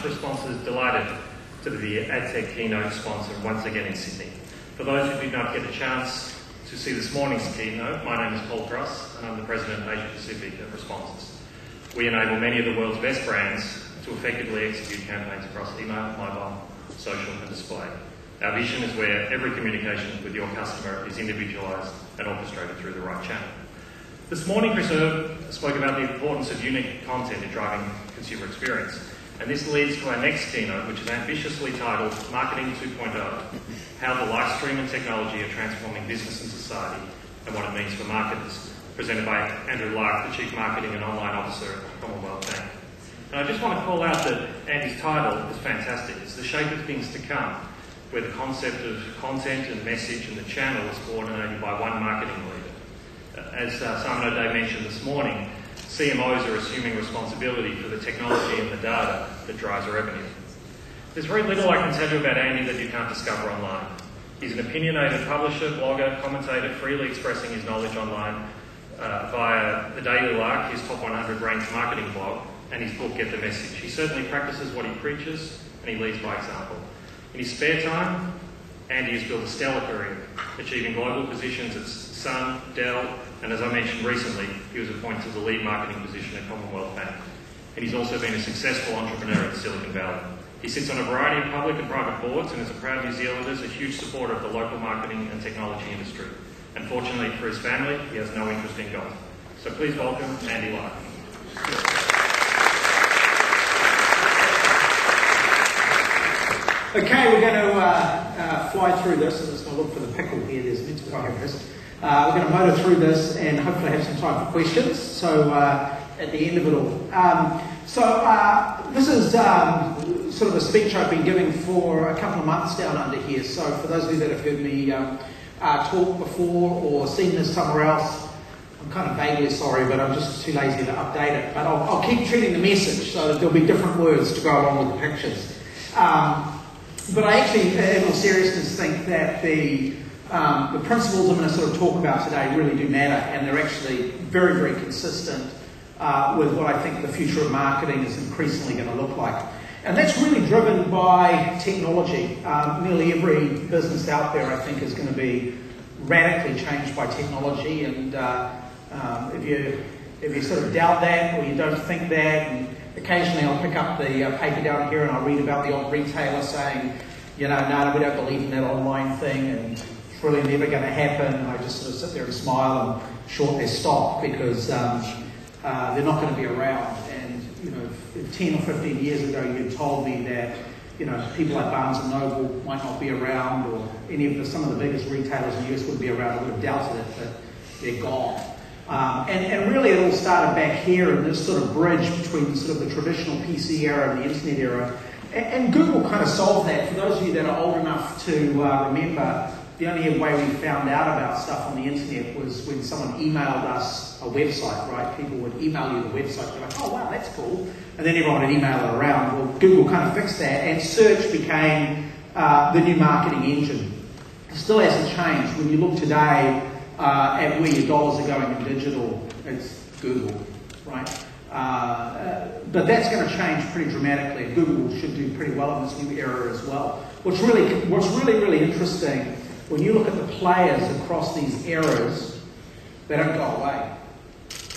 responses, delighted to be the AdTech keynote sponsor once again in Sydney. For those who did not get a chance to see this morning's keynote, my name is Paul Cross and I'm the President of Asia Pacific at Responses. We enable many of the world's best brands to effectively execute campaigns across email, mobile, social and display. Our vision is where every communication with your customer is individualised and orchestrated through the right channel. This morning, Chris spoke about the importance of unique content in driving consumer experience. And this leads to our next keynote, which is ambitiously titled Marketing 2.0, How the Live Stream and Technology are Transforming Business and Society and What It Means for Marketers, presented by Andrew Lark, the Chief Marketing and Online Officer at Commonwealth Bank. And I just want to call out that Andy's title is fantastic. It's The Shape of Things to Come, where the concept of content and message and the channel is coordinated by one marketing leader. As Simon O'Day mentioned this morning, CMOs are assuming responsibility for the technology and the data that drives revenue. There's very little I can tell you about Andy that you can't discover online. He's an opinionated publisher, blogger, commentator, freely expressing his knowledge online via the Daily Lark, his top 100 ranked marketing blog, and his book, Get the Message. He certainly practices what he preaches, and he leads by example. In his spare time, Andy has built a stellar career, achieving global positions at Sun, Dell, and as I mentioned recently, he was appointed to the lead marketing position at Commonwealth Bank. And he's also been a successful entrepreneur in Silicon Valley. He sits on a variety of public and private boards and as a proud New Zealander is a huge supporter of the local marketing and technology industry. And fortunately for his family, he has no interest in golf. So please welcome Andy Lark. Okay, we're going to fly through this. I'm just going to look for the pickle here. There's meant to be here it is. We're going to motor through this and hopefully have some time for questions. So at the end of it all. This is sort of a speech I've been giving for a couple of months down under here. So for those of you that have heard me talk before or seen this somewhere else, I'm kind of vaguely sorry, but I'm just too lazy to update it. But I'll keep treating the message so that there'll be different words to go along with the pictures. But I actually, in all seriousness, think that the principles I'm going to sort of talk about today really do matter, and they're actually very, very consistent with what I think the future of marketing is increasingly going to look like. And that's really driven by technology. Nearly every business out there, I think, is going to be radically changed by technology, and if you sort of doubt that or you don't think that, and occasionally I'll pick up the paper down here and I'll read about the old retailer saying, you know, no, we don't believe in that online thing and it's really never going to happen. And I just sort of sit there and smile and short their stock because they're not going to be around. And, you know, if 10 or 15 years ago you'd told me that, you know, people like Barnes & Noble might not be around or any of some of the biggest retailers in the US wouldn't be around, I would have doubted it, but they're gone. And really it all started back here in this sort of bridge between sort of the traditional PC era and the internet era. And Google kind of solved that. For those of you that are old enough to remember, the only way we found out about stuff on the internet was when someone emailed us a website, right? People would email you the website. They're like, oh wow, that's cool. And then everyone would email it around. Well, Google kind of fixed that and search became the new marketing engine. It still hasn't changed. When you look today, at where your dollars are going in digital, it's Google, right? But that's going to change pretty dramatically. Google should do pretty well in this new era as well. What's really interesting, when you look at the players across these eras, they don't go away.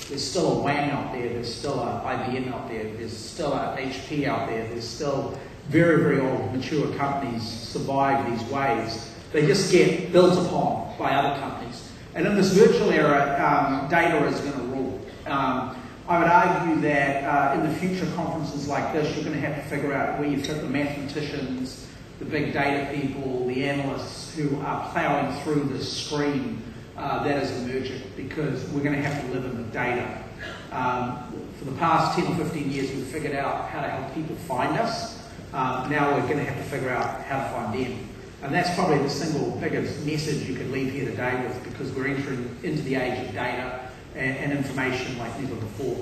There's still a Wang out there, there's still a IBM out there, there's still a HP out there, there's still very, very old, mature companies survive these waves. They just get built upon by other companies. And in this virtual era, data is going to rule. I would argue that in the future conferences like this, you're going to have to figure out where you fit the mathematicians, the big data people, the analysts who are plowing through this stream that is emerging, because we're going to have to live in the data. For the past 10 or 15 years, we've figured out how to help people find us. Now we're going to have to figure out how to find them. And that's probably the single biggest message you could leave here today with, because we're entering into the age of data and information like never before.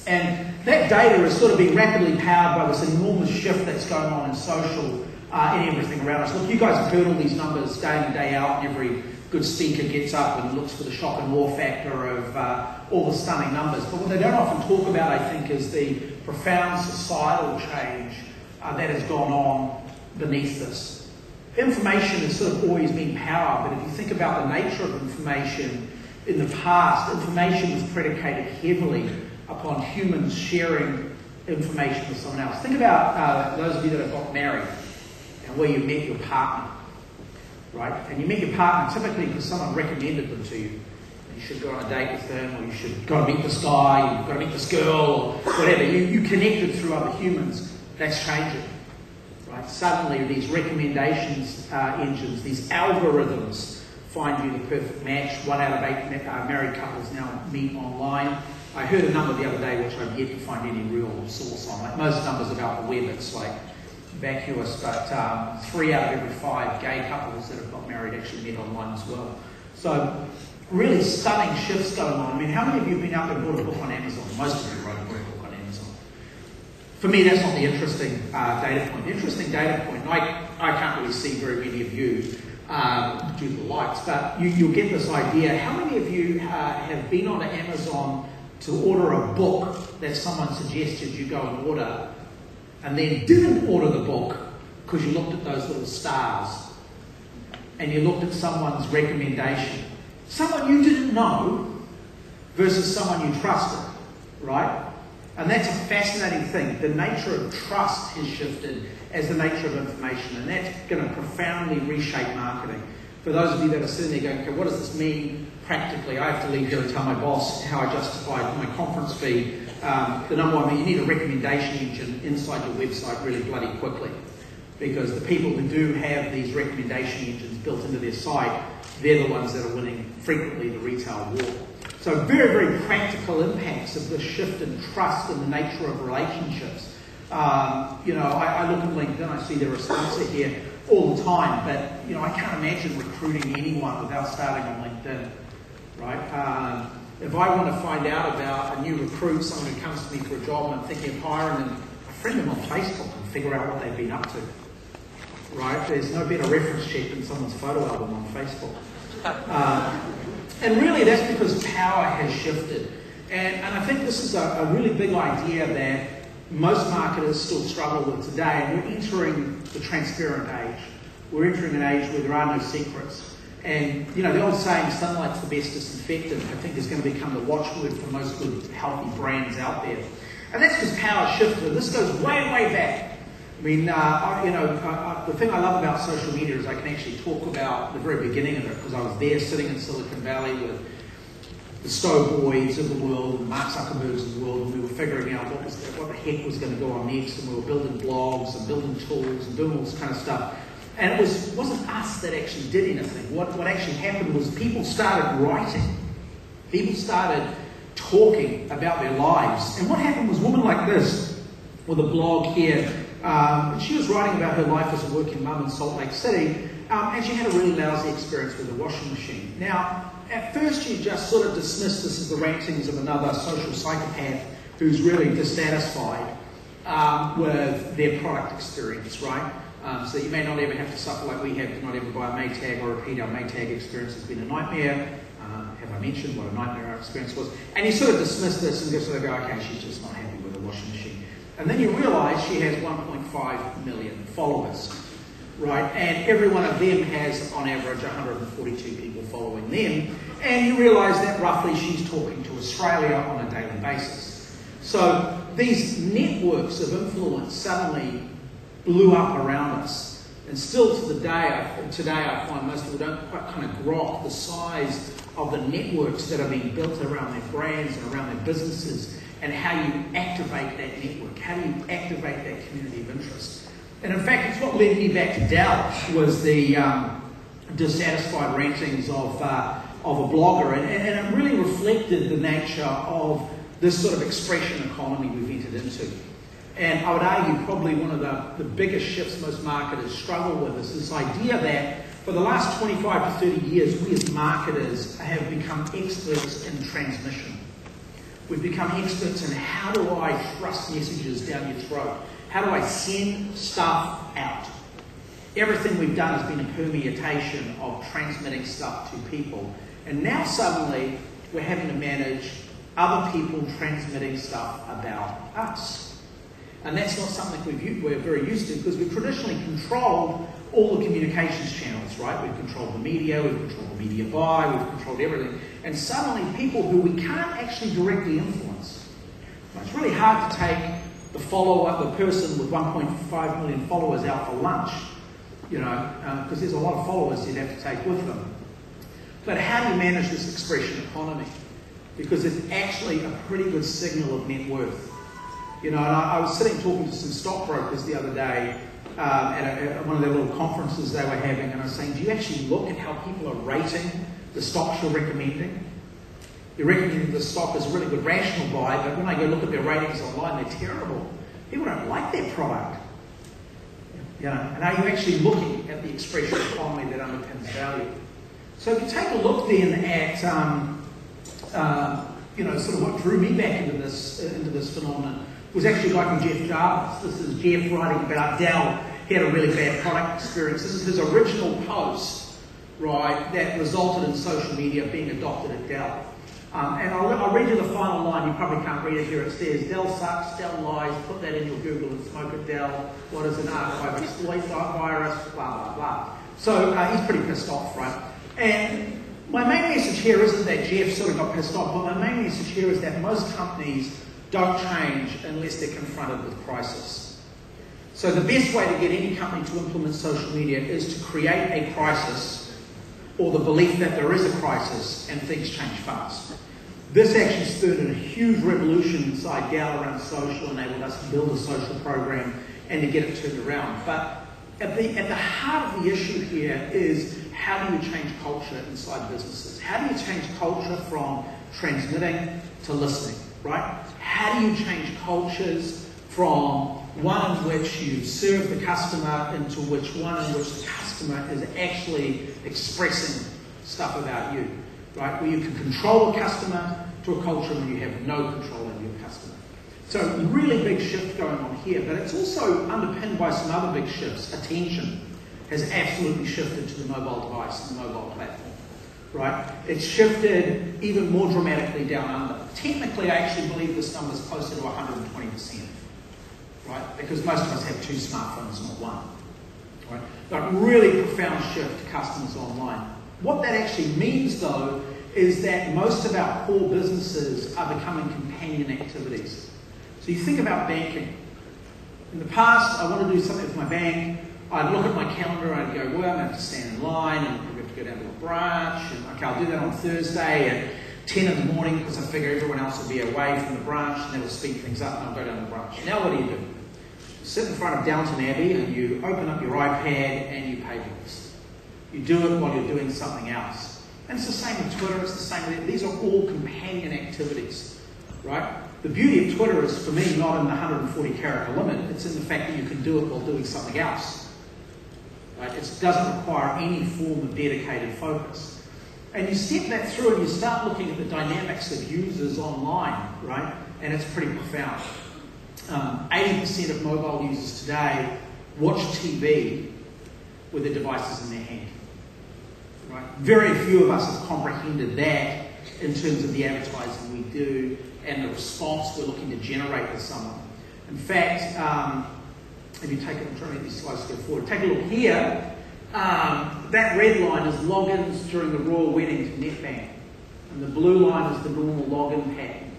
And that data is sort of being rapidly powered by this enormous shift that's going on in social and everything around us. Look, you guys have heard all these numbers day in, day out, and every good speaker gets up and looks for the shock and awe factor of all the stunning numbers. But what they don't often talk about, I think, is the profound societal change that has gone on beneath this. Information has sort of always been power, but if you think about the nature of information in the past, information was predicated heavily upon humans sharing information with someone else. Think about those of you that have got married and where you met your partner, right? And you met your partner typically because someone recommended them to you. You should go on a date with them, or you should go and meet this guy, you've got to meet this girl, or whatever. You connected through other humans. That's changing, right? Suddenly these recommendations engines, these algorithms find you the perfect match. 1 out of 8 married couples now meet online. I heard a number the other day which I've yet to find any real source on. Like most numbers about the web, it's like vacuous, but 3 out of every 5 gay couples that have got married actually met online as well. So really stunning shifts going on. I mean, how many of you have been out and bought a book on Amazon? Most of you wrote a book on Amazon. For me, that's not the interesting data point. The interesting data point, and I can't really see very many of you due to the lights, but you'll get this idea. How many of you have been on Amazon to order a book that someone suggested you go and order, and then didn't order the book because you looked at those little stars and you looked at someone's recommendation? Someone you didn't know versus someone you trusted, right? And that's a fascinating thing. The nature of trust has shifted as the nature of information, and that's going to profoundly reshape marketing. For those of you that are sitting there going, okay, what does this mean practically? I have to leave here and tell my boss how I justified my conference fee. The number one thing, you need a recommendation engine inside your website really bloody quickly, because the people who do have these recommendation engines built into their site, they're the ones that are winning frequently the retail war. So very, very practical impacts of this shift in trust and the nature of relationships. You know, I look at LinkedIn, I see they're a sponsor here all the time, but you know, I can't imagine recruiting anyone without starting on LinkedIn, right? If I want to find out about a new recruit, someone who comes to me for a job and I'm thinking of hiring them, I friend them on Facebook and figure out what they've been up to, right? There's no better reference check than someone's photo album on Facebook. And really that's because power has shifted. And I think this is a really big idea that most marketers still struggle with today. And we're entering the transparent age. We're entering an age where there are no secrets. And you know, the old saying, sunlight's the best disinfectant, I think is going to become the watchword for most good, healthy brands out there. And that's because power shifted. And this goes way, way back. I mean, the thing I love about social media is I can actually talk about the very beginning of it, because I was there sitting in Silicon Valley with the Stowe Boys of the world, the Mark Zuckerbergs of the world, and we were figuring out what the heck was going to go on next, and we were building blogs and building tools and doing all this kind of stuff. And it wasn't us that actually did anything. What actually happened was people started writing. People started talking about their lives. And what happened was a woman like this, with a blog here, she was writing about her life as a working mum in Salt Lake City, and she had a really lousy experience with a washing machine. Now, at first you just sort of dismissed this as the rantings of another social psychopath who's really dissatisfied with their product experience, right? So you may not ever have to suffer like we have to not ever buy a Maytag or repeat our Maytag experience has been a nightmare. Have I mentioned what a nightmare our experience was? And you sort of dismiss this and just sort of go, okay, she's just not happy with a washing machine. And then you realise she has 1.5 million followers, right? And every one of them has, on average, 142 people following them. And you realise that roughly she's talking to Australia on a daily basis. So these networks of influence suddenly blew up around us. And still to the day, today I find most people don't quite kind of grok the size of the networks that are being built around their brands and around their businesses, and how you activate that network, how do you activate that community of interest. And in fact, it's what led me back to Dell, was the dissatisfied rantings of a blogger, and it really reflected the nature of this sort of expression economy we've entered into. And I would argue probably one of the biggest shifts most marketers struggle with is this idea that for the last 25 to 30 years, we as marketers have become experts in transmission. We've become experts in how do I thrust messages down your throat? How do I send stuff out? Everything we've done has been a permutation of transmitting stuff to people. And now suddenly we're having to manage other people transmitting stuff about us. And that's not something we're very used to, because we've traditionally controlled all the communications channels, right? We've controlled the media, we've controlled the media buy, we've controlled everything. And suddenly people who we can't actually directly influence. Right? It's really hard to take the person with 1.5 million followers out for lunch, because there's a lot of followers you'd have to take with them. But how do you manage this expression economy? Because it's actually a pretty good signal of net worth. And I was sitting talking to some stockbrokers the other day at one of their little conferences they were having, and I was saying, do you actually look at how people are rating the stocks you're recommending? You're recommending the stock as a really good rational buy, but when I go look at their ratings online, they're terrible. People don't like their product. And are you actually looking at the expression economy that underpins value? So if you take a look then at sort of what drew me back into this phenomenon was actually a guy called Jeff Jarvis. This is Jeff writing about Dell. He had a really bad product experience. This is his original post, right, that resulted in social media being adopted at Dell. And I'll read you the final line. You probably can't read it here. It says, Dell sucks, Dell lies, put that in your Google and smoke at Dell. What is an archive exploit virus, blah, blah, blah. So he's pretty pissed off, right? And my main message here isn't that Jeff sort of got pissed off, but my main message here is that most companies don't change unless they're confronted with crisis. So the best way to get any company to implement social media is to create a crisis, or the belief that there is a crisis and things change fast. This actually spurred a huge revolution inside Dell around social, enabled us to build a social program and to get it turned around. But at the heart of the issue here is, how do you change culture inside businesses? How do you change culture from transmitting to listening, right? How do you change cultures from one in which you serve the customer into one in which the customer is actually expressing stuff about you, right? Where you can control a customer to a culture where you have no control over your customer. So a really big shift going on here, but it's also underpinned by some other big shifts. Attention has absolutely shifted to the mobile device and the mobile platform, right? It's shifted even more dramatically down under. Technically, I actually believe this number is closer to 120%, right? Because most of us have 2 smartphones, not one, right? But really profound shift to customers online. What that actually means, though, is that most of our core businesses are becoming companion activities. So you think about banking. In the past, I want to do something with my bank. I'd look at my calendar and I'd go, well, I'm going to have to stand in line and I'm going to have to go down to a branch. And okay, I'll do that on Thursday at 10 in the morning because I figure everyone else will be away from the branch and that'll speed things up and I'll go down to the branch. Now what do? You sit in front of Downton Abbey and you open up your iPad and you pay bills. You do it while you're doing something else. And it's the same with Twitter, it's the same with, these are all companion activities, right? The beauty of Twitter is, for me, not in the 140 character limit, it's in the fact that you can do it while doing something else. Right? It doesn't require any form of dedicated focus. And you step that through and you start looking at the dynamics of users online, right? And it's pretty profound. 80% of mobile users today watch TV with their devices in their hand. Right? Very few of us have comprehended that in terms of the advertising we do and the response we're looking to generate with someone. In fact, if you take it, I'm trying to get these slides to go forward. Take a look here. That red line is logins during the royal wedding to NetBank. And the blue line is the normal login pattern.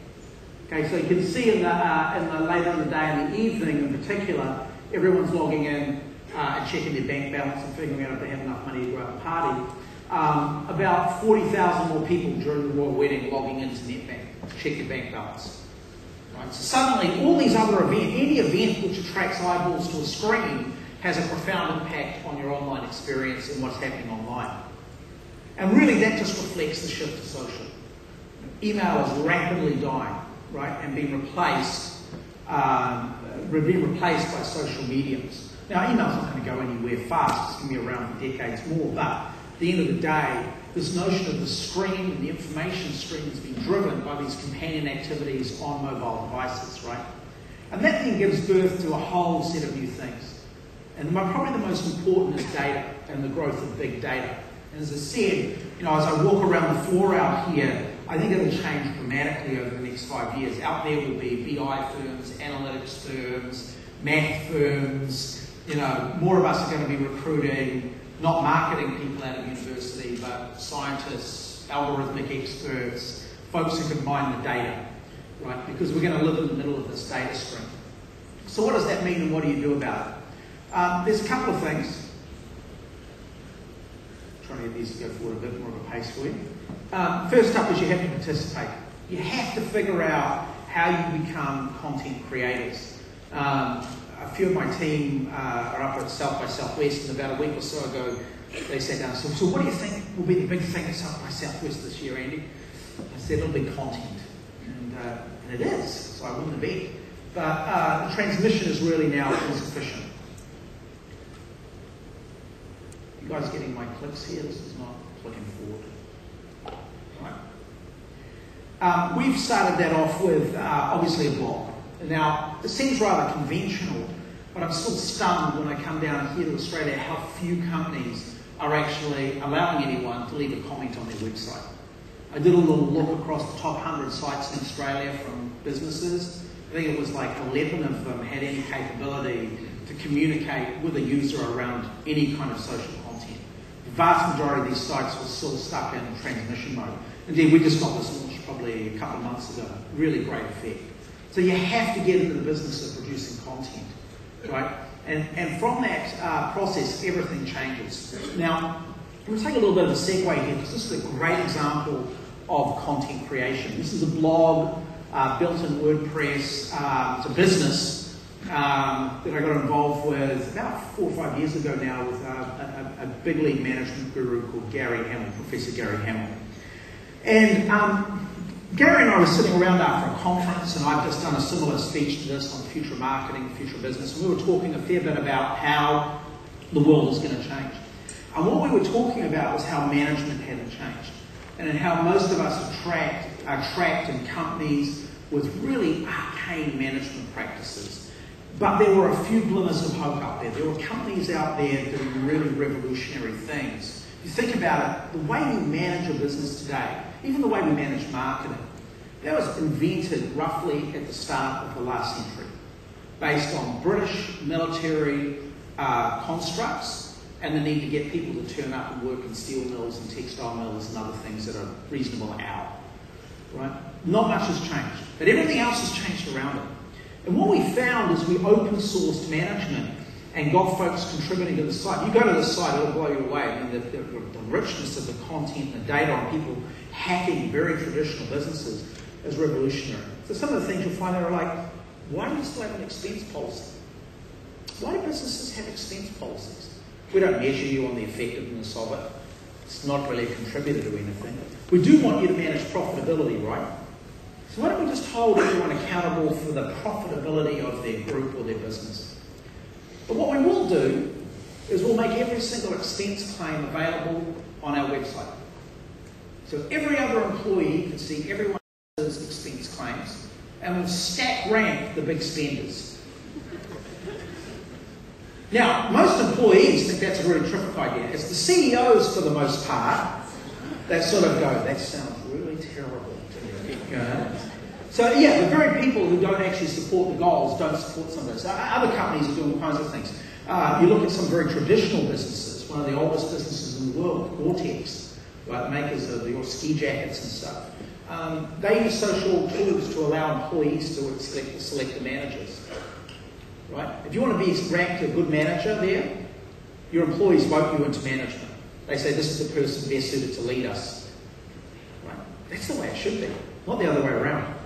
Okay, so you can see in the later in the day and the evening in particular, everyone's logging in and checking their bank balance and figuring out if they have enough money to go out and party. About 40,000 more people during the royal wedding logging into NetBank to check their bank balance. Right? So suddenly, all these other events, any event which attracts eyeballs to a screen has a profound impact on your online experience and what's happening online. And really, that just reflects the shift to social. Email is rapidly dying, right, and being replaced by social mediums. Now, email's not going to go anywhere fast. It's going to be around for decades more, but at the end of the day, this notion of the stream and the information stream has been driven by these companion activities on mobile devices, right? And that then gives birth to a whole set of new things. And probably the most important is data and the growth of big data. And as I said, as I walk around the floor out here, I think it'll change dramatically over the next 5 years. Out there will be BI firms, analytics firms, math firms, more of us are going to be recruiting not marketing people out of university, but scientists, algorithmic experts, folks who can mine the data, right? Because we're going to live in the middle of this data stream. So what does that mean and what do you do about it? There's a couple of things. Trying to get these to go forward a bit more of a pace for you. First up is you have to participate. You have to figure out how you become content creators. A few of my team are up at South by Southwest, and about a week or so ago, they sat down and said, so what do you think will be the big thing at South by Southwest this year, Andy? I said, it'll be content. And it is, so I wouldn't have bet. But the transmission is really now insufficient. You guys getting my clicks here? This is not clicking forward. Right. We've started that off with, obviously, a blog. Now, it seems rather conventional, but I'm still stunned when I come down here to Australia how few companies are actually allowing anyone to leave a comment on their website. I did a little look across the top 100 sites in Australia from businesses. I think it was like 11 of them had any capability to communicate with a user around any kind of social content. The vast majority of these sites were still stuck in transmission mode. Indeed, we just got this launched probably a couple of months ago. Really great effect. So you have to get into the business of producing content, right? And from that process, everything changes. Now, I'm going to take a little bit of a segue here because this is a great example of content creation. This is a blog built in WordPress. It's a business that I got involved with about 4 or 5 years ago now with a big league management guru called Gary Hamel, Professor Gary Hamel. And Gary and I were sitting around after a conference, and I've just done a similar speech to this on future marketing, future business, and we were talking a fair bit about how the world is going to change. And what we were talking about was how management hadn't changed, and how most of us are trapped in companies with really arcane management practices. But there were a few glimmers of hope out there. There were companies out there doing really revolutionary things. You think about it, the way we manage a business today, even the way we manage marketing, that was invented roughly at the start of the last century, based on British military constructs and the need to get people to turn up and work in steel mills and textile mills and other things at a reasonable hour. Right? Not much has changed, but everything else has changed around it. And what we found is we open sourced management and got folks contributing to the site. You go to the site, it'll blow you away. I mean, the richness of the content and the data on people hacking very traditional businesses is revolutionary. So some of the things you'll find there are like, why do you still have an expense policy? Why do businesses have expense policies? We don't measure you on the effectiveness of it. It's not really a contributor to anything. We do want you to manage profitability, right? So why don't we just hold everyone accountable for the profitability of their group or their business? But what we will do is we'll make every single expense claim available on our website. So every other employee can see everyone's expense claims, and we'll stack rank the big spenders. Now, most employees think that's a really terrific idea. It's the CEOs, for the most part, that sort of go, that sounds really terrible to me. So yeah, the very people who don't actually support the goals don't support some of those. Other companies are doing all kinds of things. You look at some very traditional businesses, one of the oldest businesses in the world, Gore-Tex, right, makers of your ski jackets and stuff. They use social tools to allow employees to select the managers. Right? If you want to be ranked a good manager there, your employees vote you into management. They say this is the person best suited to lead us. Right? That's the way it should be, not the other way around.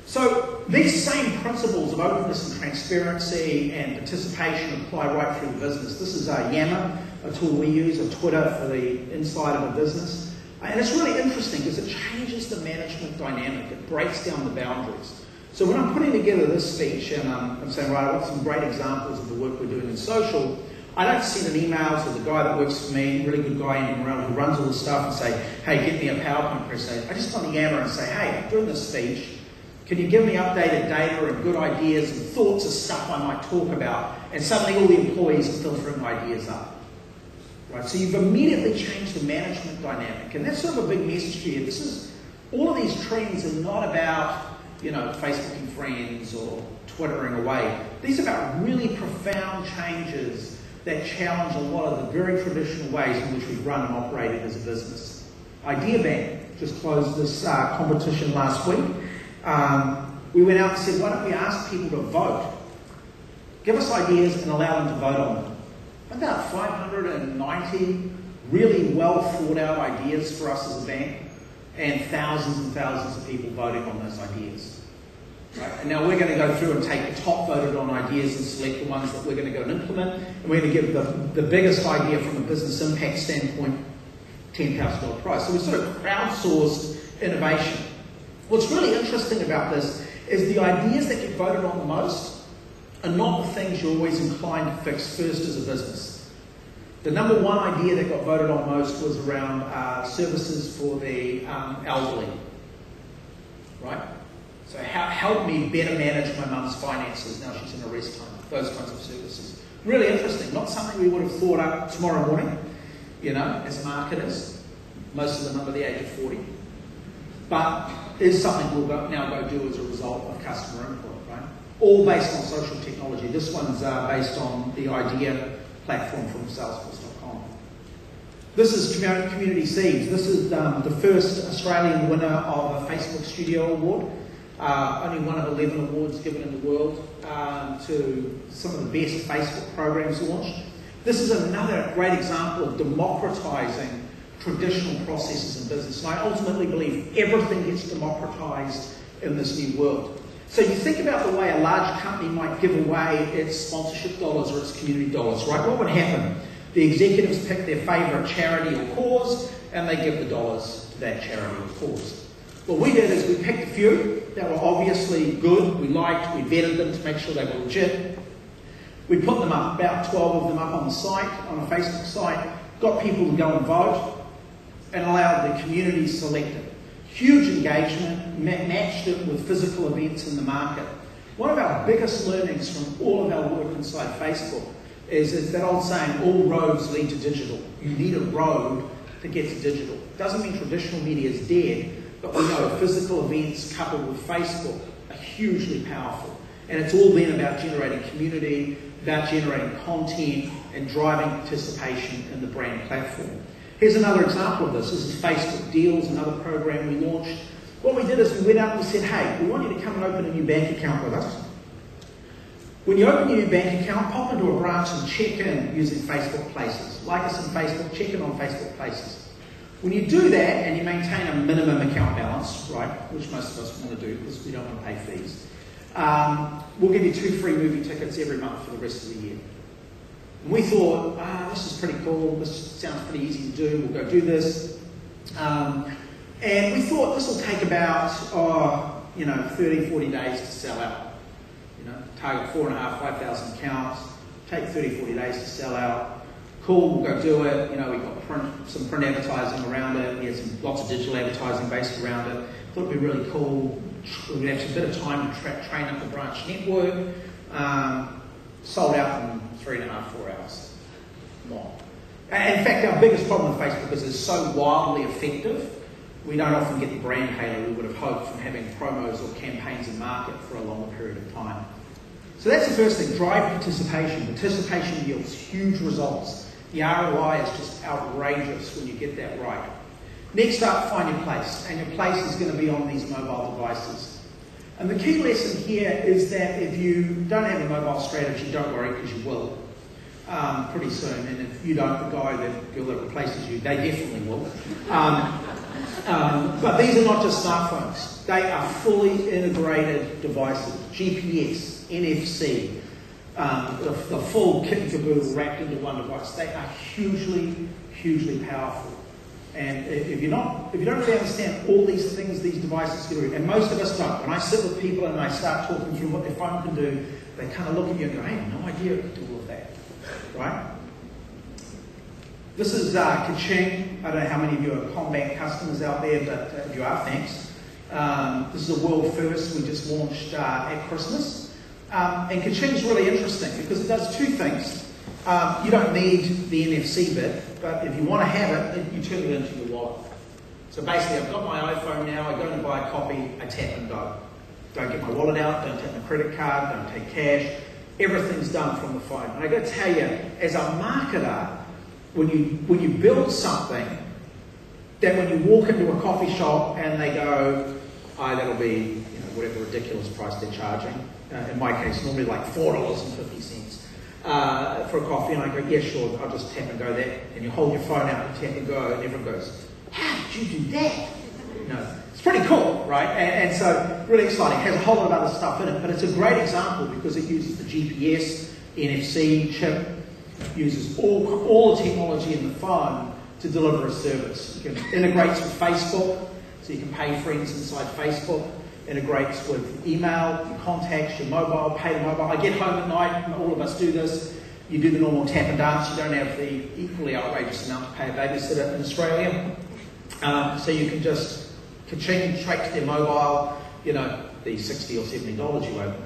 So these same principles of openness and transparency and participation apply right through the business. This is Yammer, a tool we use, a Twitter for the inside of a business. And it's really interesting because it changes the management dynamic. It breaks down the boundaries. So when I'm putting together this speech and I'm saying, right, I want some great examples of the work we're doing in social, I don't send an email to the guy that works for me, really good guy Andy Morel, who runs all the stuff and say, hey, get me a PowerPoint presentation. I just go on Yammer and say, hey, I'm doing this speech. Can you give me updated data and good ideas and thoughts of stuff I might talk about? And suddenly all the employees are filtering ideas up. Right? So you've immediately changed the management dynamic. And that's sort of a big message to you. All of these trends are not about, Facebooking friends or Twittering away. These are about really profound changes that challenge a lot of the very traditional ways in which we've run and operated as a business. Idea Bank just closed this competition last week. We went out and said, why don't we ask people to vote? Give us ideas and allow them to vote on them. About 590 really well thought out ideas for us as a bank, and thousands of people voting on those ideas. Right? And now we're going to go through and take the top voted on ideas and select the ones that we're going to go and implement, and we're going to give the biggest idea from a business impact standpoint $10,000 prize. So we sort of crowdsourced innovation. What's really interesting about this is the ideas that get voted on the most are not the things you're always inclined to fix first as a business. The number one idea that got voted on most was around services for the elderly, right? So help me better manage my mum's finances now she's in a rest home, those kinds of services. Really interesting, not something we would have thought up tomorrow morning, you know, as marketers, most of them under the age of 40. But is something we'll now go do as a result of customer input, right? All based on social technology. This one's based on the idea platform from Salesforce.com. This is Community Seeds. This is the first Australian winner of a Facebook Studio Award. Only one of 11 awards given in the world to some of the best Facebook programs launched. This is another great example of democratizing traditional processes in business. And I ultimately believe everything gets democratized in this new world. So you think about the way a large company might give away its sponsorship dollars or its community dollars, right? What would happen? The executives pick their favourite charity or cause, and they give the dollars to that charity or cause. What we did is we picked a few that were obviously good, we liked, we vetted them to make sure they were legit. We put them up, about 12 of them up on the site, on a Facebook site, got people to go and vote, and allowed the community to select it. Huge engagement, matched it with physical events in the market. One of our biggest learnings from all of our work inside Facebook is that old saying, all roads lead to digital. You need a road to get to digital. Doesn't mean traditional media is dead, but we know physical events coupled with Facebook are hugely powerful. And it's all then about generating community, about generating content, and driving participation in the brand platform. Here's another example of this. This is Facebook Deals, another program we launched. What we did is we went out and we said, hey, we want you to come and open a new bank account with us. When you open your new bank account, pop into a branch and check in using Facebook Places. Like us in Facebook, check in on Facebook Places. When you do that and you maintain a minimum account balance, right, which most of us want to do because we don't want to pay fees, we'll give you 2 free movie tickets every month for the rest of the year. And we thought, this is pretty cool, this sounds pretty easy to do, we'll go do this. And we thought this will take about, 30, 40 days to sell out. Target 4,500, 5,000 accounts, take 30, 40 days to sell out. Cool, we'll go do it. We've got some print advertising around it, we had lots of digital advertising based around it. Thought it'd be really cool. We'd have a bit of time to train up the branch network. Sold out in 3.5, 4 hours. Long. And in fact, our biggest problem with Facebook is it's so wildly effective, we don't often get the brand halo we would have hoped from having promos or campaigns in market for a longer period of time. So that's the first thing, drive participation. Participation yields huge results. The ROI is just outrageous when you get that right. Next up, find your place. And your place is going to be on these mobile devices. And the key lesson here is that if you don't have a mobile strategy, don't worry, because you will pretty soon. And if you don't, the girl that replaces you, they definitely will. But these are not just smartphones. They are fully integrated devices. GPS, NFC, the full kit and caboodle wrapped into one device. They are hugely, hugely powerful. And if you don't really understand all these things these devices can do, and most of us don't. When I sit with people and I start talking through what their phone can do, they kind of look at you and go, I have no idea it can do all of that, right? This is Ka-ching. I don't know how many of you are Combat customers out there, but if you are, thanks. This is a world first we just launched at Christmas. And Ka-ching is really interesting because it does 2 things. You don't need the NFC bit, but if you want to have it, then you turn it into your wallet. So basically, I've got my iPhone now, I go and buy a copy, I tap and go. Don't get my wallet out, don't take my credit card, don't take cash. Everything's done from the phone. And I got to tell you, as a marketer, when you build something, that when you walk into a coffee shop and they go, oh, that'll be whatever ridiculous price they're charging. In my case, normally like $4.50 for a coffee, and I go, yeah, sure, I'll just tap and go that. And you hold your phone out and tap and go, and everyone goes, how did you do that? It's pretty cool, right? And so really exciting. It has a whole lot of other stuff in it, but it's a great example because it uses the GPS, NFC chip, uses all the technology in the phone to deliver a service. It integrates with Facebook, so you can pay friends inside Facebook. Integrates with email, your contacts, your mobile, pay to mobile. I get home at night, and all of us do this. You do the normal tap and dance. You don't have the equally outrageous amount to pay a babysitter in Australia. So you can just ka-ching straight to their mobile, the $60 or $70 you owe them.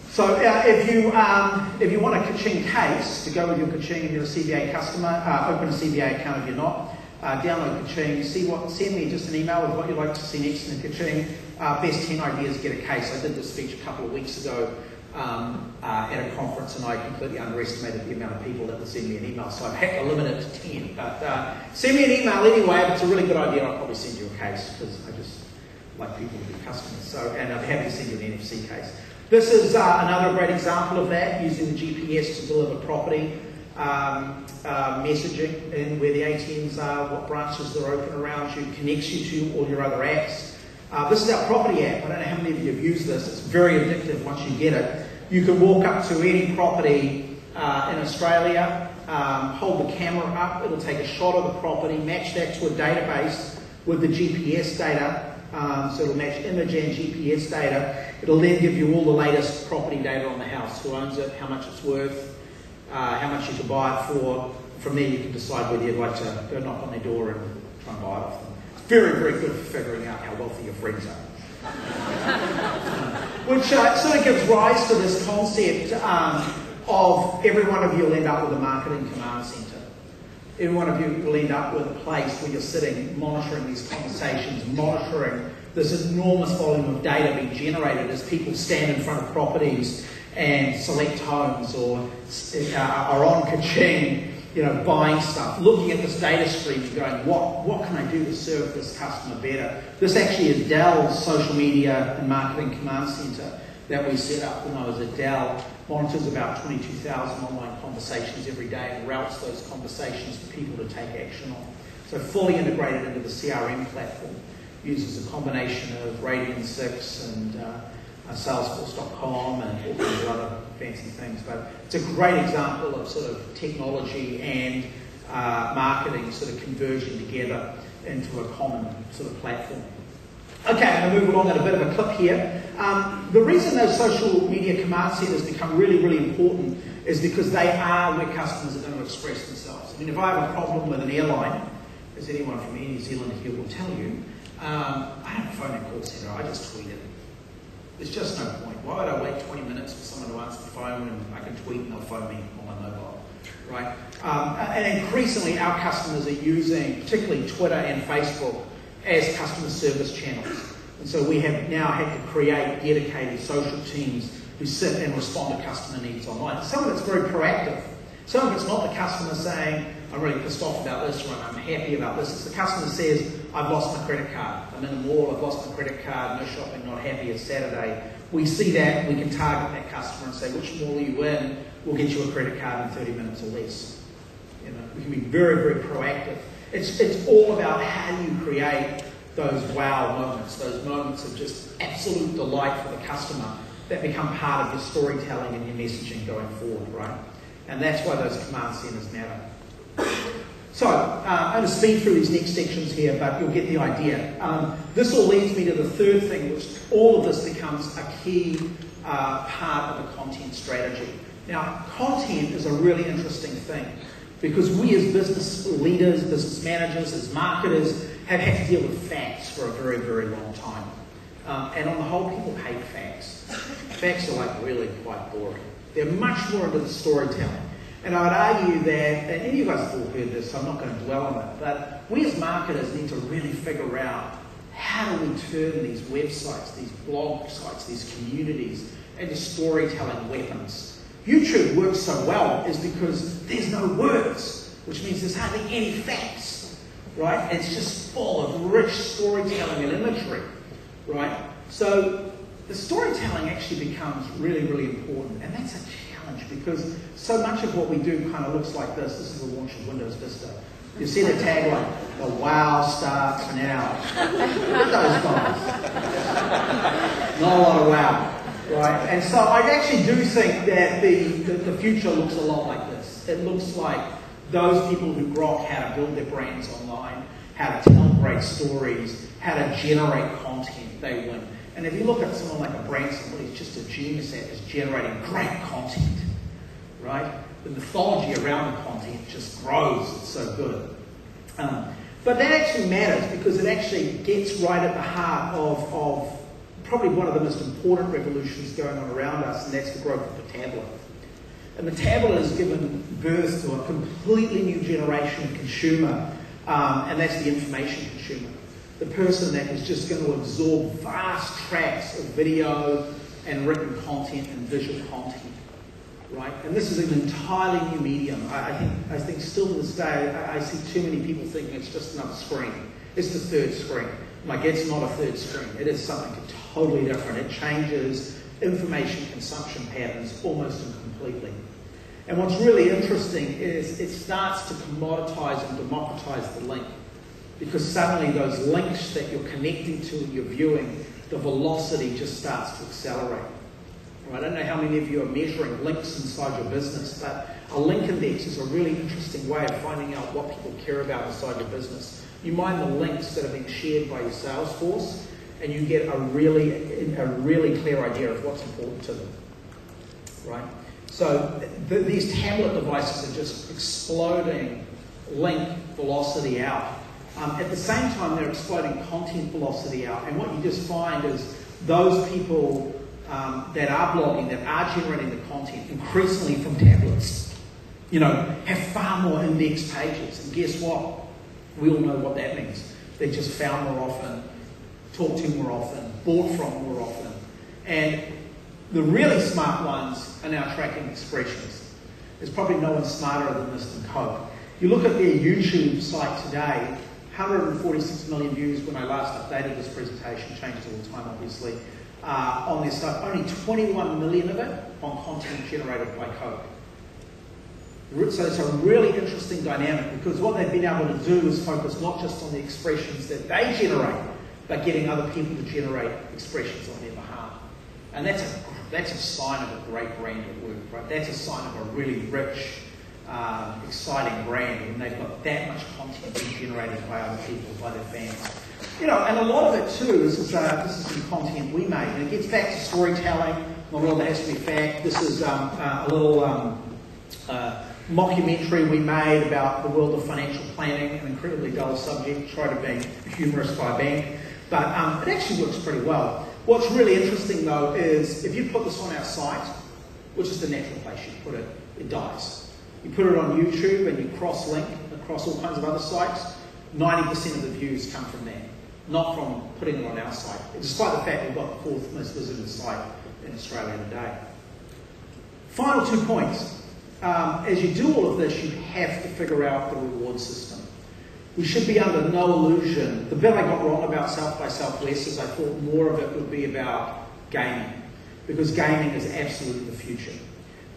So if you want a ka-ching case to go with your ka-ching and you're a CBA customer, open a CBA account if you're not. Download ka-ching, send me just an email with what you'd like to see next in the ka-ching. Best 10 ideas to get a case. I did this speech a couple of weeks ago at a conference, and I completely underestimated the amount of people that would send me an email, so I've had to limit it to 10. But send me an email anyway. If it's a really good idea, I'll probably send you a case because I just like people to be customers. So, and I'm happy to send you an NFC case. This is another great example of that, using the GPS to deliver property messaging in where the ATMs are, what branches are open around you, connects you to all your other apps. This is our property app. I don't know how many of you have used this. It's very addictive once you get it. You can walk up to any property in Australia, hold the camera up, it'll take a shot of the property, match that to a database with the GPS data, so it'll match image and GPS data. It'll then give you all the latest property data on the house, who owns it, how much it's worth, how much you can buy it for. From there you can decide whether you'd like to go knock on their door and try and buy it off them. Very, very good for figuring out how wealthy your friends are. Which sort of gives rise to this concept of every one of you will end up with a marketing command centre. Every one of you will end up with a place where you're sitting, monitoring these conversations, monitoring this enormous volume of data being generated as people stand in front of properties and select homes or are on ka-ching, buying stuff, looking at this data stream and going, what can I do to serve this customer better? This actually is Dell's social media and marketing command center that we set up when I was at Dell. Monitors about 22,000 online conversations every day and routes those conversations for people to take action on. So fully integrated into the CRM platform. Uses a combination of Radian 6 and Salesforce.com and all kinds of other fancy things, but it's a great example of sort of technology and marketing sort of converging together into a common sort of platform. Okay, I'm going to move along at a bit of a clip here. The reason those social media command centers become really, really important is because they are where customers are going to express themselves. I mean, if I have a problem with an airline, as anyone from Air New Zealand here will tell you, I don't phone a call center, I just tweet it. There's just no point. Why would I wait 20 minutes for someone to answer the phone when I can tweet and they'll phone me on my mobile, right? And increasingly our customers are using, particularly Twitter and Facebook, as customer service channels. And so we have now had to create dedicated social teams who sit and respond to customer needs online. Some of it's very proactive. Some of it's not the customer saying, I'm really pissed off about this, or I'm happy about this. It's the customer says, I've lost my credit card. I'm in the mall, I've lost my credit card, no shopping, not happy, it's Saturday. We see that, we can target that customer and say, which mall are you in? We'll get you a credit card in 30 minutes or less. We can be very, very proactive. It's all about how you create those wow moments, those moments of just absolute delight for the customer that become part of your storytelling and your messaging going forward, right? And that's why those command centers matter. So, I'm going to speed through these next sections here, but you'll get the idea. This all leads me to the third thing, which all of this becomes a key part of a content strategy. Now, content is a really interesting thing because we as business leaders, business managers, as marketers, have had to deal with facts for a very, very long time. And on the whole, people hate facts. Facts are like really quite boring. They're much more into the storytelling. And I would argue that, and you guys have all heard this, so I'm not going to dwell on it, but we as marketers need to really figure out how do we turn these websites, these blog sites, these communities into storytelling weapons YouTube works so well is because there's no words, which means there's hardly any facts, right? It's just full of rich storytelling and imagery, right? So the storytelling actually becomes really, really important, and that's a challenge because so much of what we do kind of looks like this. This is the launch of Windows Vista. You see the tagline, the wow starts now. Look at those guys. Not a lot of wow. Right, and so I actually do think that the future looks a lot like this. It looks like those people who grok how to build their brands online, how to tell great stories, how to generate content, they win. And if you look at someone like a Branson, well, he's just a genius at is generating great content, right? The mythology around the content just grows. It's so good. But that actually matters because it actually gets right at the heart of probably one of the most important revolutions going on around us, and that's the growth of the tablet. And the tablet has given birth to a completely new generation of consumer, and that's the information consumer. The person that is just going to absorb vast tracts of video and written content and visual content, right? And this is an entirely new medium. I think still to this day, I see too many people thinking it's just another screen. It's the third screen. Like, it's not a third screen. It is something totally different. It changes information consumption patterns almost and completely. And what's really interesting is it starts to commoditize and democratize the link. Because suddenly those links that you're connecting to and you're viewing, the velocity just starts to accelerate. Well, I don't know how many of you are measuring links inside your business, but a link index is a really interesting way of finding out what people care about inside your business. You mine the links that are being shared by your sales force, and you get a really clear idea of what's important to them, right? So these tablet devices are just exploding link velocity out. At the same time, they're exploding content velocity out, and what you just find is those people that are blogging, that are generating the content, increasingly from tablets, have far more index pages, and guess what? We all know what that means. They're just found more often, talked to more often, bought from more often. And the really smart ones are now tracking expressions. There's probably no one smarter than Mr. Coke. You look at their YouTube site today, 146 million views when I last updated this presentation, changes all the time obviously, on their site. Only 21 million of it on content generated by Coke. So it's a really interesting dynamic because what they've been able to do is focus not just on the expressions that they generate, but getting other people to generate expressions on their behalf. And that's a sign of a great brand at work, right? That's a sign of a really rich, exciting brand when they've got that much content being generated by other people, by their fans. And a lot of it too is this is some content we made, and it gets back to storytelling. Not all of it has to be fact. This is a little mockumentary we made about the world of financial planning, an incredibly dull subject, try to be humorous by being, but it actually works pretty well. What's really interesting though is if you put this on our site, which is the natural place you put it, it dies. You put it on YouTube and you cross-link across all kinds of other sites, 90% of the views come from there, not from putting it on our site, despite the fact we've got the fourth most visited site in Australia today. Final 2 points. As you do all of this, you have to figure out the reward system. We should be under no illusion. The bit I got wrong about South by Southwest is I thought more of it would be about gaming, because gaming is absolutely the future.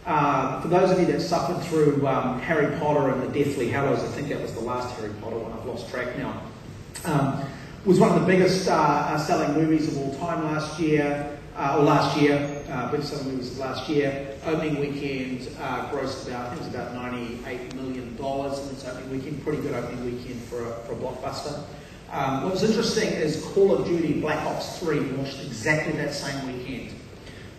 For those of you that suffered through Harry Potter and the Deathly Hallows, I think that was the last Harry Potter one, I've lost track now, was one of the biggest selling movies of all time last year, biggest selling movies of last year. Opening weekend grossed about, I think it was about $98 million in its opening weekend. Pretty good opening weekend for a blockbuster. What was interesting is Call of Duty Black Ops 3 launched exactly that same weekend.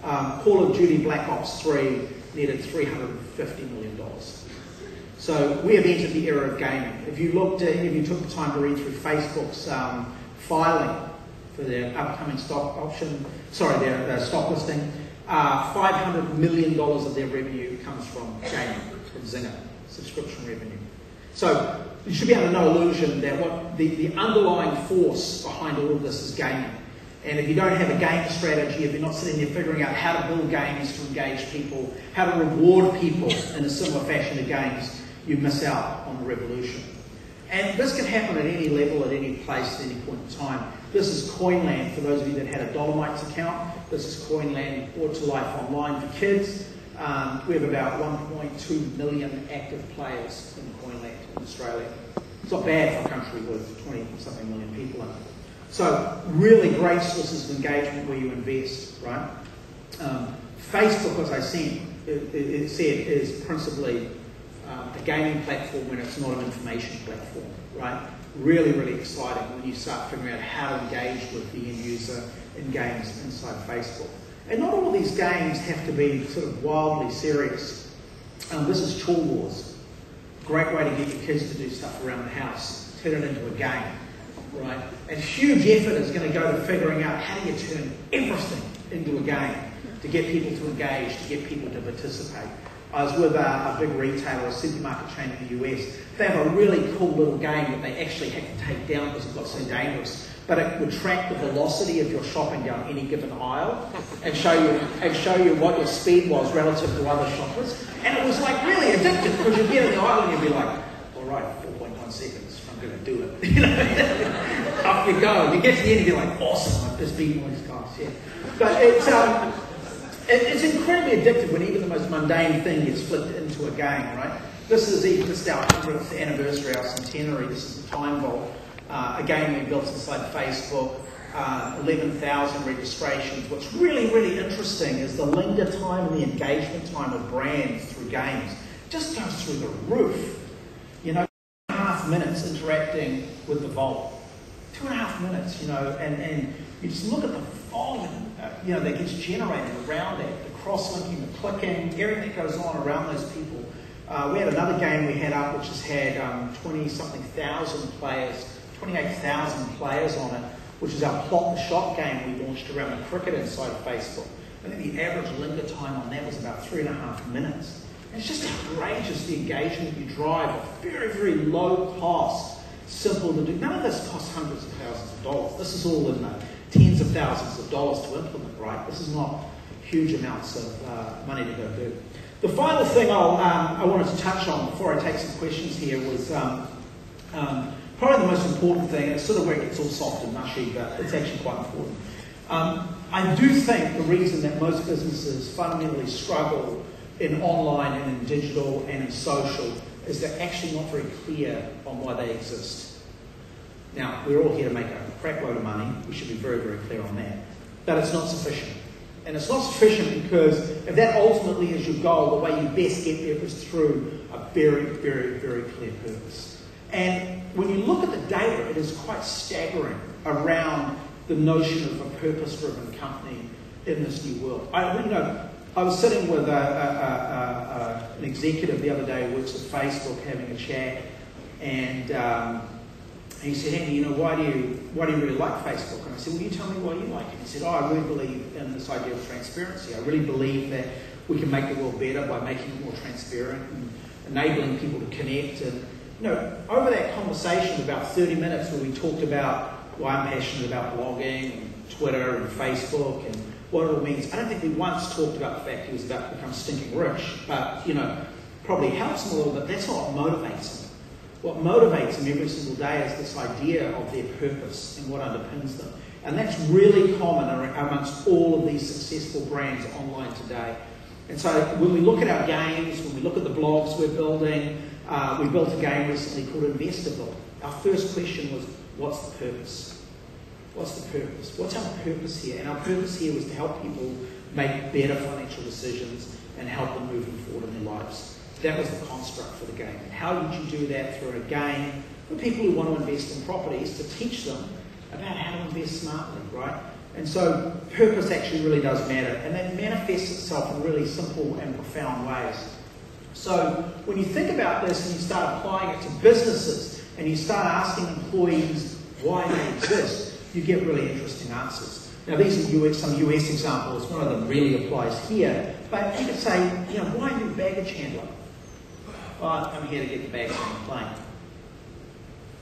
Call of Duty Black Ops 3 netted $350 million. So we have entered the era of gaming. If you took the time to read through Facebook's filing for their upcoming stock listing, $500 million of their revenue comes from gaming, from Zynga, subscription revenue. So you should be under no illusion that what the underlying force behind all of this is gaming. And if you don't have a game strategy, if you're not sitting there figuring out how to build games to engage people, how to reward people in a similar fashion to games, you miss out on the revolution. And this can happen at any level, at any place, at any point in time. This is Coinland, for those of you that had a Dolomites account. This is Coinland, brought to life online for kids. We have about 1.2 million active players in Coinland in Australia. It's not bad for a country with 20-something million people in it. So really great sources of engagement where you invest, right? Facebook, as I said, is principally a gaming platform when it's not an information platform, right? Really, really exciting when you start figuring out how to engage with the end user in games inside Facebook. And not all of these games have to be sort of wildly serious. This is Chore Wars. Great way to get your kids to do stuff around the house. Turn it into a game, right? And huge effort is going to go to figuring out how do you turn everything into a game to get people to engage, to get people to participate. I was with a big retailer, a supermarket chain in the US. They have a really cool little game that they actually had to take down because it got so dangerous. But it would track the velocity of your shopping down any given aisle and show you what your speed was relative to other shoppers. And it was like really addictive because you'd get in the aisle and you'd be like, all right, 4.1 seconds, I'm going to do it. You know, off you go. You get to the end and you're like, awesome, I've just beaten all these guys. Yeah. But it's incredibly addictive when even the most mundane thing gets flipped into a game, right? This is just our 100th anniversary, our centenary. This is the Time Vault, a game we built inside Facebook, 11,000 registrations. What's really, really interesting is the linger time and the engagement time of brands through games just goes through the roof. You know, 2.5 minutes interacting with the Vault. 2.5 minutes, you know, and you just look at the volume, you know, that gets generated around it, the cross-linking, the clicking, everything that goes on around those people. We had another game we had up which has had 20-something thousand players, 28,000 players on it, which is our Plot the Shot game we launched around the cricket inside Facebook. I think the average linger time on that was about 3.5 minutes. And it's just outrageous the engagement you drive at very, very low cost, simple to do. None of this costs hundreds of thousands of dollars. This is all in the tens of thousands of dollars to implement, right? This is not huge amounts of money to go do. The final thing I wanted to touch on before I take some questions here was probably the most important thing. It's sort of where it gets all soft and mushy, but it's actually quite important. I do think the reason that most businesses fundamentally struggle in online and in digital and in social is they're actually not very clear on why they exist. Now, we're all here to make a crap load of money. We should be very, very clear on that. But it's not sufficient. And it's not sufficient because if that ultimately is your goal, the way you best get there is through a very, very, very clear purpose. And when you look at the data, it is quite staggering around the notion of a purpose-driven company in this new world. I was sitting with an executive the other day who works at Facebook having a chat, and he said, Andy, you know, why do you really like Facebook? And I said, well, you tell me why you like it. He said, I really believe in this idea of transparency. I really believe that we can make the world better by making it more transparent and enabling people to connect. And you know, over that conversation, about 30 minutes, where we talked about why I'm passionate about blogging and Twitter and Facebook and what it all means, I don't think we once talked about the fact he was about to become stinking rich, but, you know, probably helps him a little bit. That's not what motivates him. What motivates them every single day is this idea of their purpose and what underpins them. And that's really common amongst all of these successful brands online today. And so when we look at our games, when we look at the blogs we're building, we built a game recently called Investorville. Our first question was, what's the purpose? What's the purpose? What's our purpose here? And our purpose here was to help people make better financial decisions and help them moving forward in their lives. That was the construct for the game. And how would you do that through a game for people who want to invest in properties to teach them about how to invest smartly, right? And so purpose actually really does matter. And that manifests itself in really simple and profound ways. So when you think about this and you start applying it to businesses and you start asking employees why they exist, you get really interesting answers. Now these are some US examples. One of them really applies here. But you could say, you know, why are you a baggage handler? Well, I'm here to get the bags on the plane.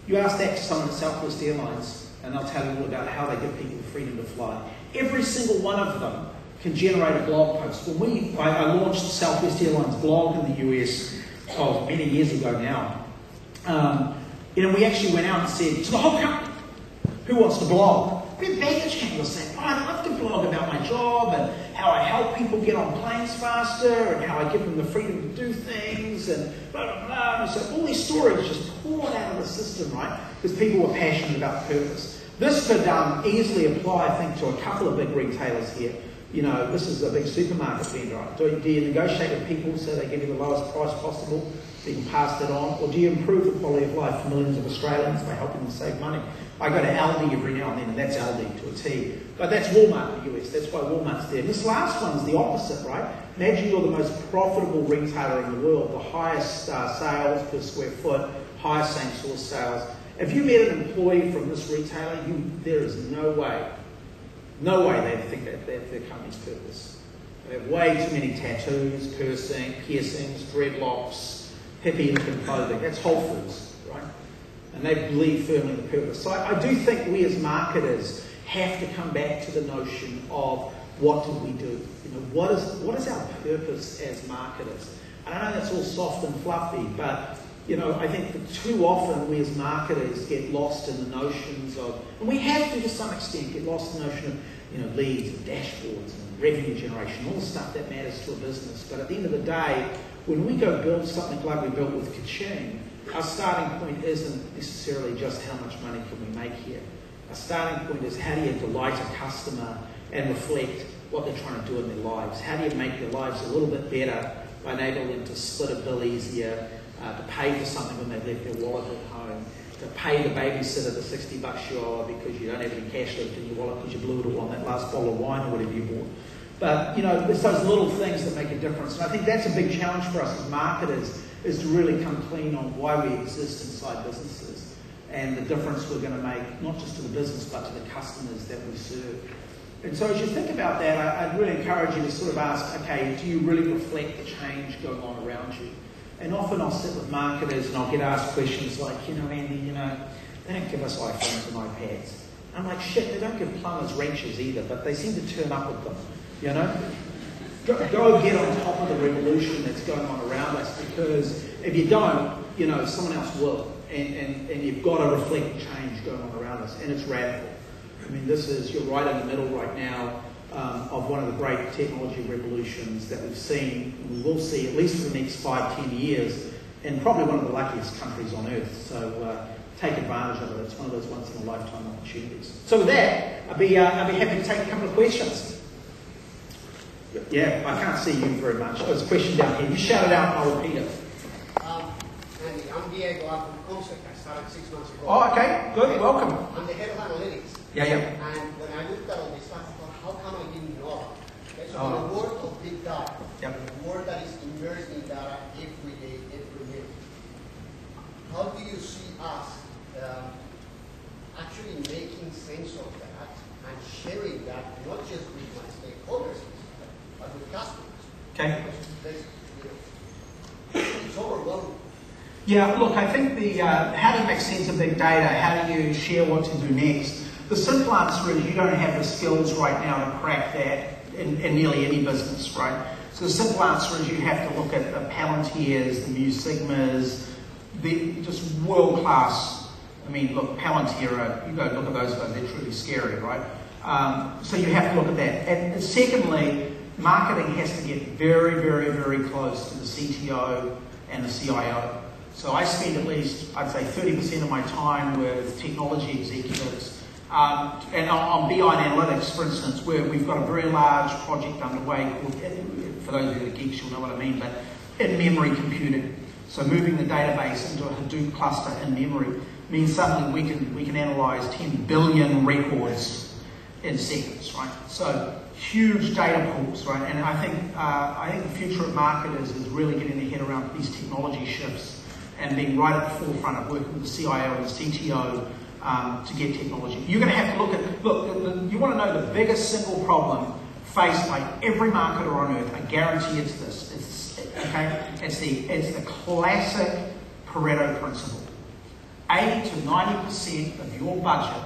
You ask that to someone at Southwest Airlines, and they'll tell you all about how they give people the freedom to fly. Every single one of them can generate a blog post. When I launched Southwest Airlines blog in the US many years ago now, we actually went out and said to the whole company, who wants to blog? We had baggage handlers saying, I'd love to blog about my job and how I help people get on planes faster and how I give them the freedom to do things and blah, blah, blah. And so all these stories just poured out of the system, right? Because people were passionate about purpose. This could easily apply, I think, to a couple of big retailers here. This is a big supermarket vendor. Right? Do you negotiate with people so they give you the lowest price possible so you can pass that on? Or do you improve the quality of life for millions of Australians by helping them save money? I go to Aldi every now and then, and that's Aldi to a T. But that's Walmart in the US. That's why Walmart's there. This last one's the opposite, right? Imagine you're the most profitable retailer in the world, the highest sales per square foot, highest same-store sales. If you met an employee from this retailer, there is no way they think that that's their company's purpose. They have way too many tattoos, piercings, dreadlocks, hippie-looking clothing. That's Whole Foods, right? And they believe firmly in the purpose. So I do think we as marketers have to come back to the notion of what do we do? What is our purpose as marketers? And I know that's all soft and fluffy, but I think that too often we as marketers get lost in the notions of, and we have to some extent get lost in the notion of leads and dashboards and revenue generation, all the stuff that matters to a business. But at the end of the day, when we go build something like we built with Kaching, our starting point isn't necessarily just how much money can we make here. Our starting point is how do you delight a customer and reflect what they're trying to do in their lives? How do you make their lives a little bit better by enabling them to split a bill easier, to pay for something when they've left their wallet at home, to pay the babysitter the $60 you owe because you don't have any cash left in your wallet because you blew it all on that last bottle of wine or whatever you bought. But, it's those little things that make a difference. And I think that's a big challenge for us as marketers, is to really come clean on why we exist inside businesses and the difference we're going to make, not just to the business, but to the customers that we serve. And so as you think about that, I'd really encourage you to sort of ask, okay, do you really reflect the change going on around you? And often I'll sit with marketers and I'll get asked questions like, Andy, they don't give us iPhones and iPads. I'm like, shit, they don't give plumbers wrenches either, but they seem to turn up with them, Go get on top of the revolution that's going on around us, because if you don't, someone else will. And you've got to reflect change going on around us, and it's radical. You're right in the middle right now of one of the great technology revolutions that we've seen, and we will see at least for the next 5-10 years, and probably one of the luckiest countries on earth. So take advantage of it. It's one of those once-in-a-lifetime opportunities. So with that, I'd be happy to take a couple of questions. Yeah, I can't see you very much. There's a question down here. You shout it out and I'll repeat it. Andy, I'm Diego. I'm from Concept. I started 6 months ago. Oh, okay. Good. Welcome. I'm the head of analytics. Yeah. And when I looked at all this stuff, I thought, how come I didn't know that? Okay, so in the world of big data, the world that is immersed in data every day, every minute, how do you see us actually making sense of that and sharing that, not just with my stakeholders, but with customers? Okay. It's overwhelming. Yeah, look, I think how do you make sense of big data? How do you share what to do next? The simple answer is you don't have the skills right now to crack that in nearly any business, right? So the simple answer is you have to look at the Palantirs, the Mu Sigmas, the just world-class. Look, Palantir, you go look at those guys, they're truly scary, right? So you have to look at that. And secondly, marketing has to get very, very, very close to the CTO and the CIO. So I spend at least, I'd say, 30% of my time with technology executives. And on BI and analytics, for instance, where we've got a very large project underway called, for those of you that are geeks, you'll know what I mean, but in-memory computing. So moving the database into a Hadoop cluster in memory means suddenly we can analyze 10 billion records in seconds, right? So huge data pools, right? And I think the future of marketers is really getting their head around these technology shifts and being right at the forefront of working with the CIO and the CTO to get technology. You're going to have to look, you want to know the biggest single problem faced by every marketer on earth. I guarantee it's this. It's the classic Pareto principle. 80 to 90% of your budget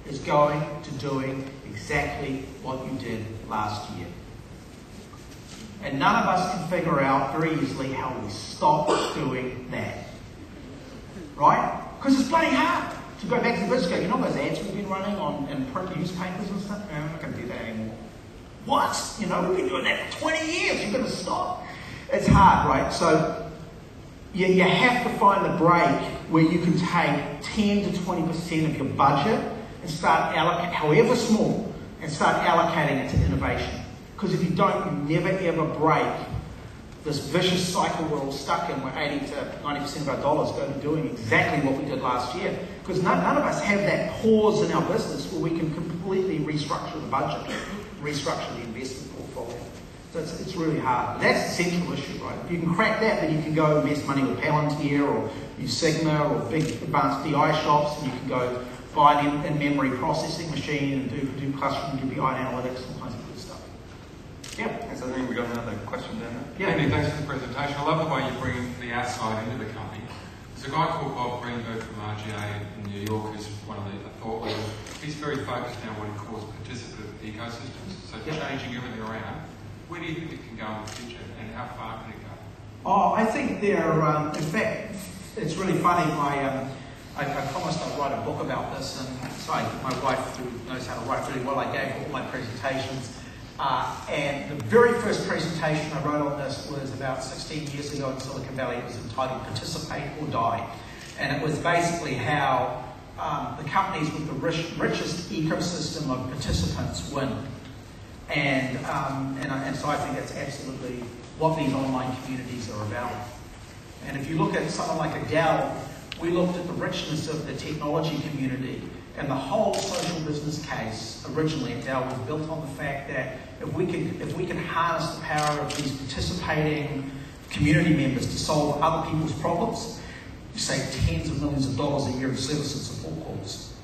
is going to doing exactly what you did last year. And none of us can figure out very easily how we stop doing that. Right? Because it's bloody hard to go back to the business and go, you know those ads we've been running on in print newspapers and stuff? No, I'm not going to do that anymore. What? You know, we've been doing that for 20 years. You're going to stop? It's hard, right? So you have to find the break where you can take 10 to 20% of your budget and start allocating, however small, and start allocating it to innovation. Because if you don't, you never ever break this vicious cycle we're all stuck in, where 80 to 90% of our dollars go to doing exactly what we did last year. Because none of us have that pause in our business where we can completely restructure the budget, restructure the investment portfolio. So it's really hard. But that's the central issue, right? If you can crack that, then you can go invest money with Palantir or use Sigma or big advanced DI shops, and you can go buy an in-memory processing machine and do clustering, do BI analytics, all kinds of good stuff. Yeah. And so I think we got another question down there. Yeah. Andy, thanks for the presentation. I love the way you bring the outside into the company. There's a guy called Bob Greenberg from RGA in New York who's one of the thought leaders. He's very focused now on what he calls participative ecosystems, so changing everything around. Where do you think it can go in the future, and how far can it go? Oh, I think they're, in fact, it's really funny. I promised I'd write a book about this, and so my wife, who knows how to write really well, I gave her all my presentations. And the very first presentation I wrote on this was about 16 years ago in Silicon Valley. It was entitled Participate or Die. And it was basically how the companies with the richest ecosystem of participants win. And so I think that's absolutely what these online communities are about. And if you look at someone like a Dell, we looked at the richness of the technology community, and the whole social business case originally at Dell was built on the fact that if we can harness the power of these participating community members to solve other people's problems, you save tens of millions of dollars a year in service and support calls.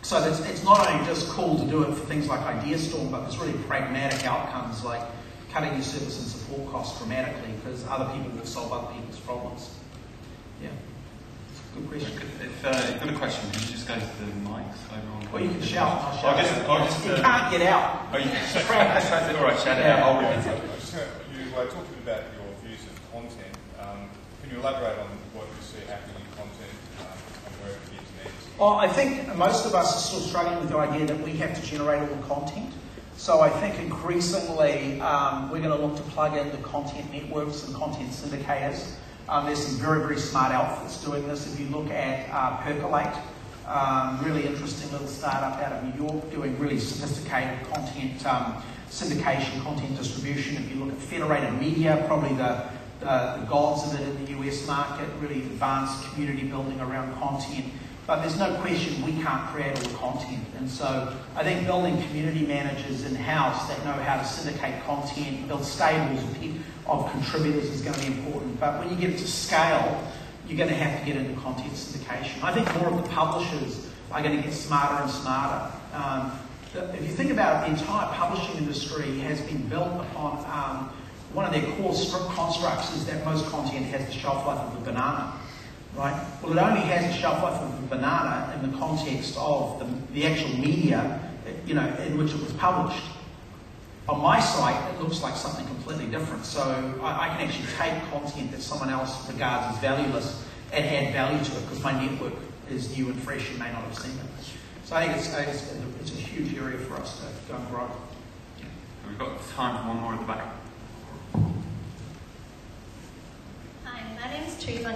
So it's not only just cool to do it for things like IdeaStorm, but there's really pragmatic outcomes like cutting your service and support costs dramatically because other people will solve other people's problems. Yeah. Good question. If you've got a question, can you just go to the mics over on? Well, you can shout. I'll shout. I'll just, you can't get out. Oh, you can. All right, shout it out. I'll repeat it. You were talking about your views of content. Can you elaborate on what you see happening in content and where it begins and ends? Well, I think most of us are still struggling with the idea that we have to generate all the content. So I think increasingly we're going to look to plug into content networks and content syndicators. There's some very, very smart outfits doing this. If you look at Percolate, really interesting little startup out of New York doing really sophisticated content syndication, content distribution. If you look at Federated Media, probably the gods of it in the US market, really advanced community building around content. But there's no question we can't create all the content. And so I think building community managers in-house that know how to syndicate content, build stables of contributors is going to be important. But when you get to scale, you're going to have to get into content syndication. I think more of the publishers are going to get smarter and smarter. If you think about it, the entire publishing industry has been built upon one of their core constructs is that most content has the shelf life of a banana. Right? Well, it only has a shelf life of a banana in the context of the actual media, in which it was published. On my site, it looks like something completely different. So I can actually take content that someone else regards as valueless and add value to it because my network is new and fresh. You may not have seen it. So I think it's a huge area for us to go and grow. We've got time for one more at the back. Hi, my name is Teresa.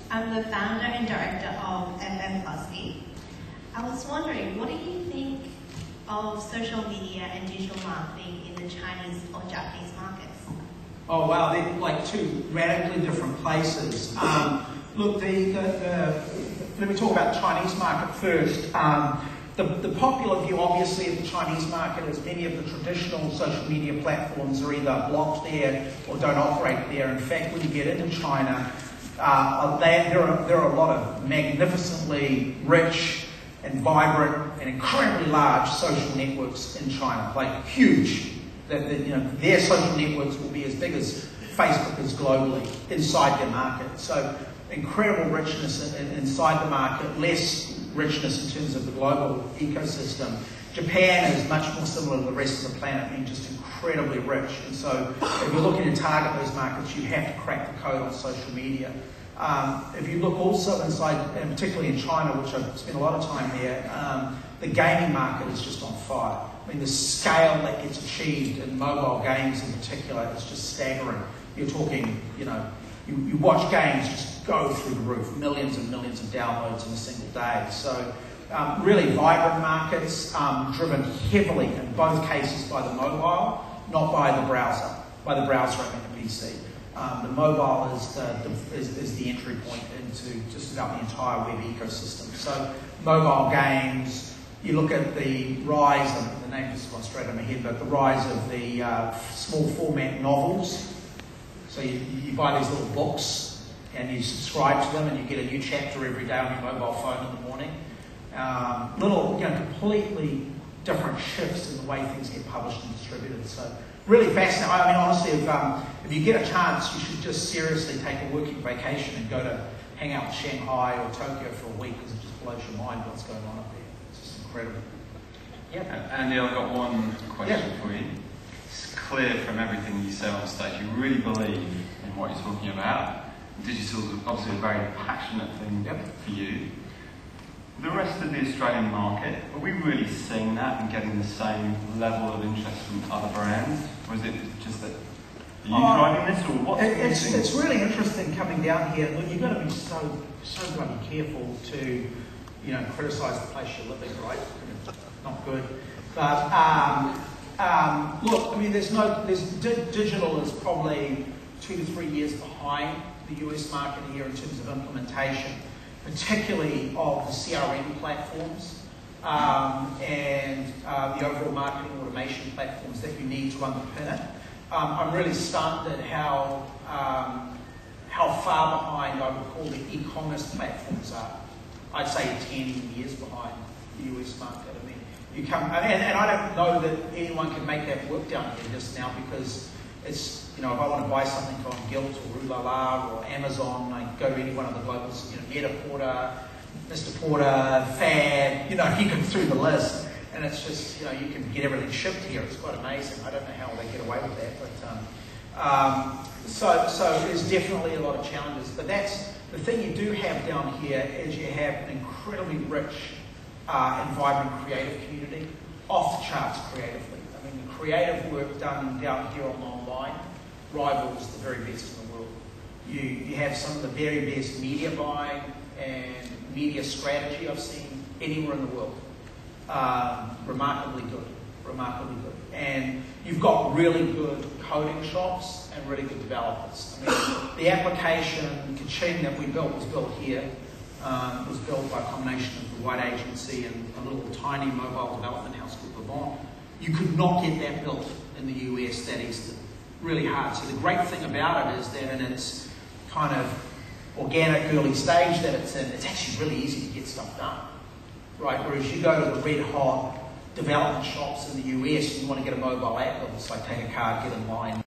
I'm the founder and director of FM+E. I was wondering, what do you think of social media and digital marketing in the Chinese or Japanese markets? Oh wow, they're like two radically different places. Look, let me talk about the Chinese market first. The popular view, obviously, of the Chinese market is many of the traditional social media platforms are either blocked there or don't operate there. In fact, when you get into China, there are a lot of magnificently rich and vibrant and incredibly large social networks in China, like huge. Their social networks will be as big as Facebook is globally inside their market. So incredible richness inside the market, less richness in terms of the global ecosystem. Japan is much more similar to the rest of the planet, being just incredibly rich. And so if you're looking to target those markets, you have to crack the code on social media. If you look also inside, and particularly in China, which I've spent a lot of time there, the gaming market is just on fire. I mean, the scale that gets achieved in mobile games in particular is just staggering. You're talking, you watch games just go through the roof, millions and millions of downloads in a single day. So really vibrant markets, driven heavily in both cases by the mobile, not by the browser. By the browser, I mean the PC. The mobile is the entry point into just about the entire web ecosystem. So mobile games, you look at the rise of, the name just gone straight in my head, but the rise of the small format novels. So you buy these little books and you subscribe to them and you get a new chapter every day on your mobile phone in the morning. Completely different shifts in the way things get published and distributed. So really fascinating. I mean, honestly, if you get a chance, you should just seriously take a working vacation and go to hang out in Shanghai or Tokyo for a week, because it just blows your mind what's going on up there. It's just incredible. Yeah. Andy, I've got one question for you. It's clear from everything you say on stage, you really believe in what you're talking about. Digital is obviously a very passionate thing for you. The rest of the Australian market, are we really seeing that and getting the same level of interest from other brands? Or is it just that, are you driving this, or what's it's really interesting coming down here. Look, you've got to be so bloody careful to, criticise the place you're living, right? Not good. But look, I mean, digital is probably 2 to 3 years behind the US market here in terms of implementation, particularly of the CRM platforms and the overall marketing automation platforms that you need to underpin it. I'm really stunned at how far behind I would call the e-commerce platforms are. I'd say 10 years behind the US market. I mean, you come, and I don't know that anyone can make that work down here just now, because it's, if I want to buy something from Gilt or Rulala or Amazon, I go to any one of the globals, Net-a-Porter, Mr. Porter, Fab, you go through the list, and it's just, you can get everything shipped here. It's quite amazing. I don't know how they get away with that, but so there's definitely a lot of challenges. But that's the thing you do have down here, is you have an incredibly rich and vibrant creative community, off the charts creatively. I mean, the creative work done down here on online rivals the very best in the world. You have some of the very best media buying and media strategy I've seen anywhere in the world. Remarkably good. And you've got really good coding shops and really good developers. I mean, the application Kaching that we built was built here. It was built by a combination of the White Agency and a little tiny mobile development house called Vermont. You could not get that built in the US that easily. Really hard. So the great thing about it is that in its kind of organic early stage that it's in, it's actually really easy to get stuff done. Right? Whereas you go to the red hot development shops in the US and you want to get a mobile app, it's like take a card, get in line,